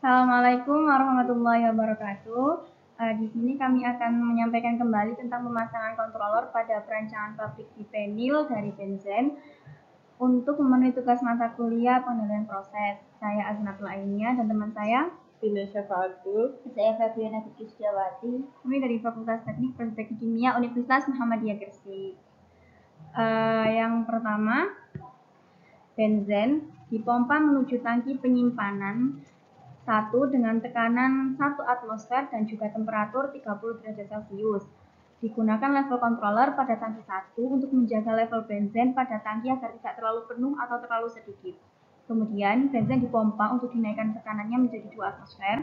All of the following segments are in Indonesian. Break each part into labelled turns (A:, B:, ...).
A: Assalamualaikum warahmatullahi wabarakatuh. Di sini kami akan menyampaikan kembali tentang pemasangan controller pada perancangan pabrik di penil dari Benzen untuk memenuhi tugas mata kuliah pengendalian proses. Saya Aznatul Ainia dan teman saya
B: Tina Syafaatul.
A: Saya Febriana Fikrisdawati. Kami dari Fakultas Teknik Teknik Kimia Universitas Muhammadiyah Gresik. Yang pertama, benzen dipompa menuju tangki penyimpanan 1 dengan tekanan 1 atmosfer dan juga temperatur 30 derajat Celcius. Digunakan level controller pada tangki 1 untuk menjaga level benzen pada tangki agar tidak terlalu penuh atau terlalu sedikit. Kemudian benzen dipompa untuk dinaikkan tekanannya menjadi 2 atmosfer.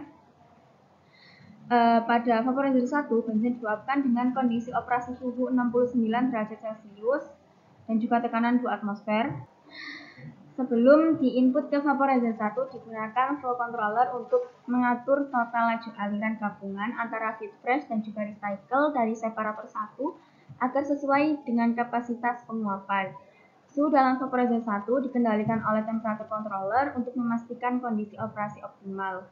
A: Pada vaporizer 1, benzen diuapkan dengan kondisi operasi suhu 69 derajat Celcius dan juga tekanan 2 atmosfer. Sebelum diinput ke vaporizer 1, digunakan flow controller untuk mengatur total laju aliran gabungan antara feed fresh dan juga recycle dari separator 1 agar sesuai dengan kapasitas penguapan. Suhu dalam vaporizer 1 dikendalikan oleh temperatur controller untuk memastikan kondisi operasi optimal.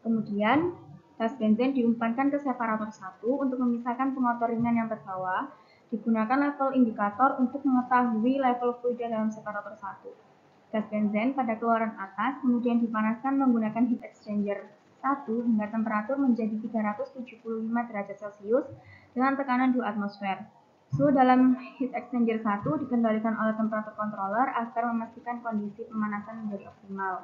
A: Kemudian, gas benzen diumpankan ke separator 1 untuk memisahkan pengotor ringan yang terbawah. Digunakan level indikator untuk mengetahui level fluida dalam separator 1. Gas benzen pada keluaran atas kemudian dipanaskan menggunakan heat exchanger 1 hingga temperatur menjadi 375 derajat Celcius dengan tekanan 2 atmosfer. Suhu dalam heat exchanger 1 dikendalikan oleh temperatur controller agar memastikan kondisi pemanasan menjadi optimal.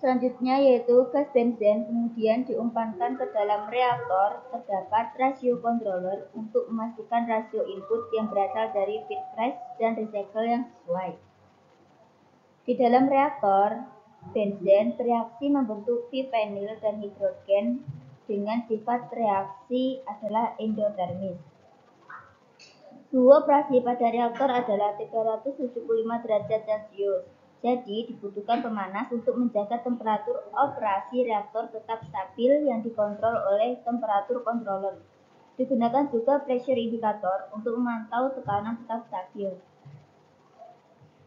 A: Selanjutnya yaitu gas benzen kemudian diumpankan ke dalam reaktor. Terdapat rasio controller untuk memastikan rasio input yang berasal dari feed fresh dan recycle yang sesuai. Di dalam reaktor, benzen bereaksi membentuk pipenil dan hidrogen dengan sifat reaksi adalah endotermis. Suhu operasi pada reaktor adalah 375 derajat Celcius. Jadi, dibutuhkan pemanas untuk menjaga temperatur operasi reaktor tetap stabil yang dikontrol oleh temperatur controller. Digunakan juga pressure indicator untuk memantau tekanan tetap stabil.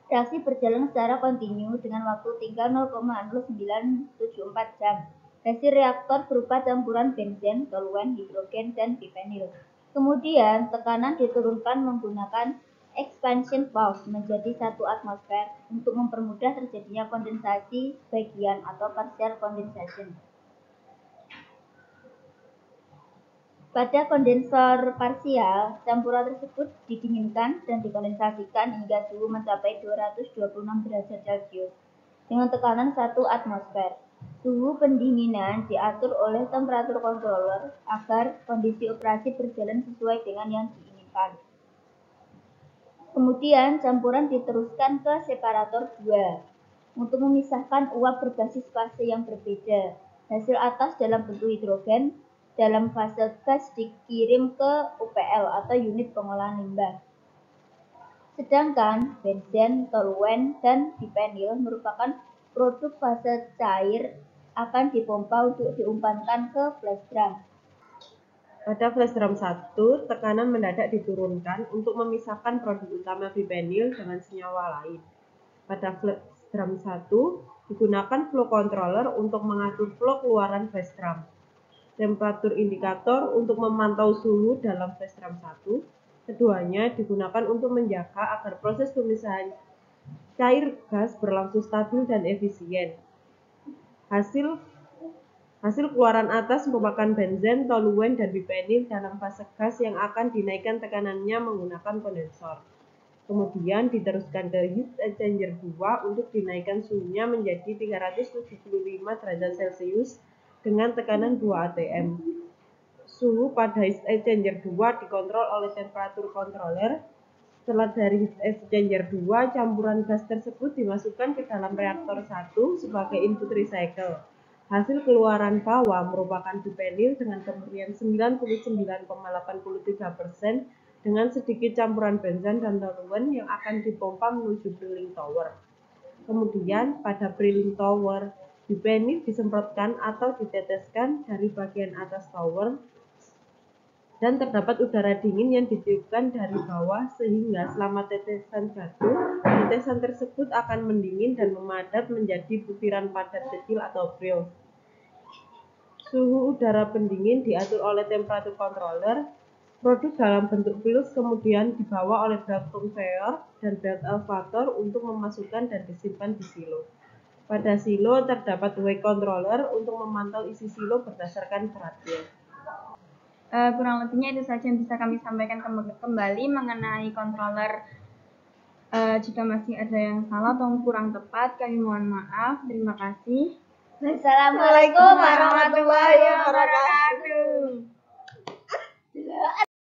A: Reaksi berjalan secara kontinu dengan waktu tinggal 0,0974 jam. Hasil reaktor berupa campuran benzen, toluen, hidrogen, dan pipenil. Kemudian, tekanan diturunkan menggunakan expansion valve menjadi 1 atmosfer untuk mempermudah terjadinya kondensasi bagian atau partial condensation. Pada kondensor parsial, campuran tersebut didinginkan dan dikondensasikan hingga suhu mencapai 226 derajat Celcius dengan tekanan 1 atmosfer. Suhu pendinginan diatur oleh temperatur controller agar kondisi operasi berjalan sesuai dengan yang diinginkan. Kemudian campuran diteruskan ke separator 2 untuk memisahkan uap berbasis fase yang berbeda. Hasil atas dalam bentuk hidrogen dalam fase gas dikirim ke UPL atau unit pengolahan limbah. Sedangkan benzen, toluen, dan pipenil merupakan produk fase cair akan dipompa untuk diumpankan ke flash drum.
B: Pada flash drum 1, tekanan mendadak diturunkan untuk memisahkan produk utama pipenil dengan senyawa lain. Pada flash drum 1, digunakan flow controller untuk mengatur flow keluaran flash drum. Temperatur indikator untuk memantau suhu dalam flash drum 1. Keduanya digunakan untuk menjaga agar proses pemisahan cair gas berlangsung stabil dan efisien. Hasil keluaran atas merupakan benzen, toluen, dan pipenil dalam fase gas yang akan dinaikkan tekanannya menggunakan kondensor. Kemudian diteruskan ke heat exchanger 2 untuk dinaikkan suhunya menjadi 375 derajat Celcius dengan tekanan 2 atm. Suhu pada heat exchanger 2 dikontrol oleh temperatur controller. Setelah dari heat exchanger 2, campuran gas tersebut dimasukkan ke dalam reaktor 1 sebagai input recycle. Hasil keluaran bawah merupakan pipenil dengan kemurnian 99,83% dengan sedikit campuran benzen dan toluen yang akan dipompa menuju breeding tower. Kemudian pada breeding tower, pipenil disemprotkan atau diteteskan dari bagian atas tower dan terdapat udara dingin yang ditiupkan dari bawah sehingga selama tetesan jatuh, tetesan tersebut akan mendingin dan memadat menjadi butiran padat kecil atau brills. Suhu udara pendingin diatur oleh temperatur controller. Produk dalam bentuk brills kemudian dibawa oleh belt conveyor dan belt elevator untuk memasukkan dan disimpan di silo. Pada silo terdapat weight controller untuk memantau isi silo berdasarkan beratnya.
A: Kurang lebihnya itu saja yang bisa kami sampaikan kembali mengenai controller. Jika masih ada yang salah atau kurang tepat, kami mohon maaf. Terima kasih.
C: Wassalamualaikum warahmatullahi wabarakatuh.